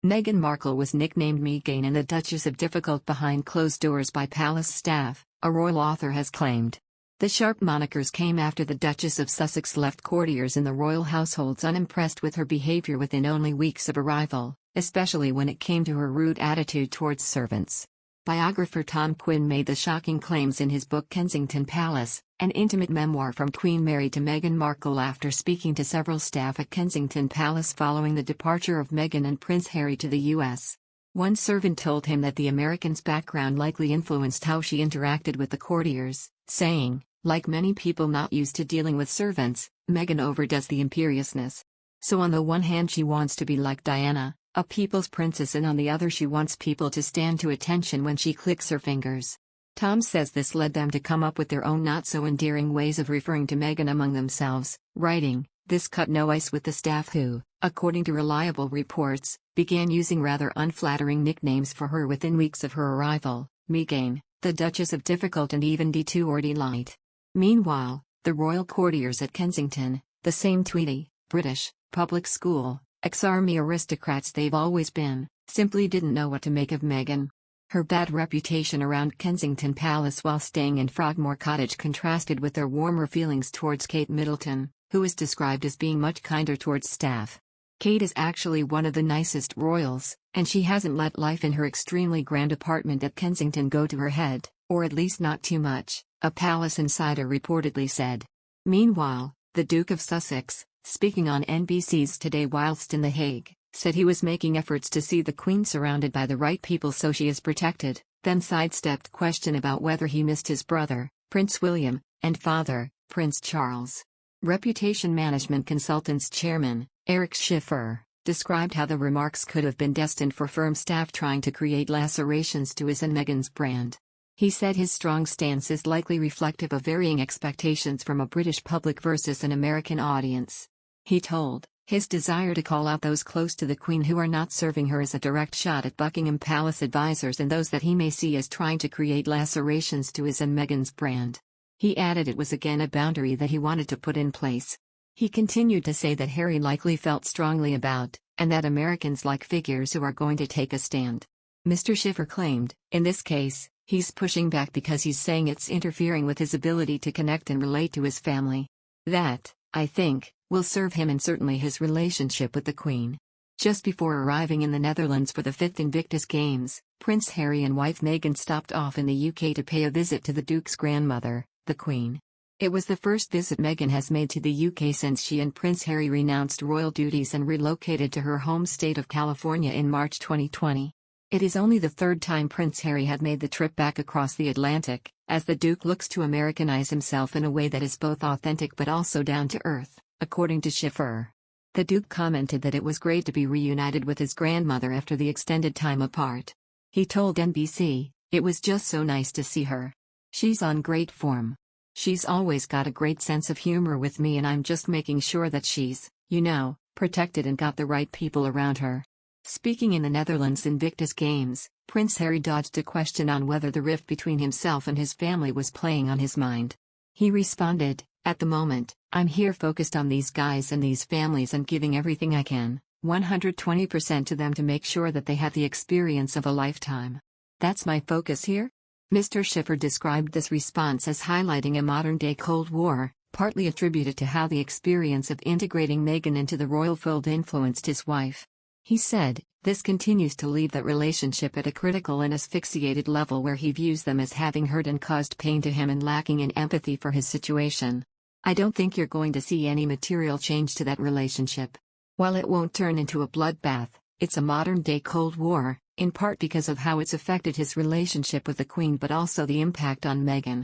Meghan Markle was nicknamed Meghan and the Duchess of Difficult behind closed doors by palace staff, a royal author has claimed. The sharp monikers came after the Duchess of Sussex left courtiers in the royal households unimpressed with her behavior within only weeks of arrival, especially when it came to her rude attitude towards servants. Biographer Tom Quinn made the shocking claims in his book Kensington Palace, an intimate memoir from Queen Mary to Meghan Markle after speaking to several staff at Kensington Palace following the departure of Meghan and Prince Harry to the U.S. One servant told him that the American's background likely influenced how she interacted with the courtiers, saying, "Like many people not used to dealing with servants, Meghan overdoes the imperiousness. So on the one hand she wants to be like Diana, a people's princess, and on the other she wants people to stand to attention when she clicks her fingers." Tom says this led them to come up with their own not-so-endearing ways of referring to Meghan among themselves, writing, "This cut no ice with the staff who, according to reliable reports, began using rather unflattering nicknames for her within weeks of her arrival, Meghan, the Duchess of Difficult and even D2 or Lite." Meanwhile, the royal courtiers at Kensington, the same Tweedy, British, public school, ex-army aristocrats they've always been, simply didn't know what to make of Meghan. Her bad reputation around Kensington Palace while staying in Frogmore Cottage contrasted with their warmer feelings towards Kate Middleton, who is described as being much kinder towards staff. Kate is actually one of the nicest royals, and she hasn't let life in her extremely grand apartment at Kensington go to her head, or at least not too much, a palace insider reportedly said. Meanwhile, the Duke of Sussex, speaking on NBC's Today whilst in The Hague, said he was making efforts to see the Queen surrounded by the right people so she is protected, then sidestepped question about whether he missed his brother, Prince William, and father, Prince Charles. Reputation Management Consultants Chairman, Eric Schiffer, described how the remarks could have been destined for firm staff trying to create lacerations to his and Meghan's brand. He said his strong stance is likely reflective of varying expectations from a British public versus an American audience. He told, his desire to call out those close to the Queen who are not serving her is a direct shot at Buckingham Palace advisors and those that he may see as trying to create lacerations to his and Meghan's brand. He added it was again a boundary that he wanted to put in place. He continued to say that Harry likely felt strongly about, and that Americans like figures who are going to take a stand. Mr. Schiffer claimed, in this case, he's pushing back because he's saying it's interfering with his ability to connect and relate to his family. That, I think, will serve him and certainly his relationship with the Queen. Just before arriving in the Netherlands for the 5th Invictus Games, Prince Harry and wife Meghan stopped off in the UK to pay a visit to the Duke's grandmother, the Queen. It was the first visit Meghan has made to the UK since she and Prince Harry renounced royal duties and relocated to her home state of California in March 2020. It is only the third time Prince Harry had made the trip back across the Atlantic, as the Duke looks to Americanize himself in a way that is both authentic but also down to earth, according to Schiffer. The Duke commented that it was great to be reunited with his grandmother after the extended time apart. He told NBC, "It was just so nice to see her. She's on great form. She's always got a great sense of humor with me and I'm just making sure that she's, protected and got the right people around her." Speaking in the Netherlands Invictus Games, Prince Harry dodged a question on whether the rift between himself and his family was playing on his mind. He responded, "At the moment, I'm here focused on these guys and these families and giving everything I can, 120% to them to make sure that they have the experience of a lifetime. That's my focus here." Mr. Schiffer described this response as highlighting a modern-day Cold War, partly attributed to how the experience of integrating Meghan into the royal fold influenced his wife. He said, "This continues to leave that relationship at a critical and asphyxiated level where he views them as having hurt and caused pain to him and lacking in empathy for his situation. I don't think you're going to see any material change to that relationship. While it won't turn into a bloodbath, it's a modern-day Cold War, in part because of how it's affected his relationship with the Queen but also the impact on Meghan."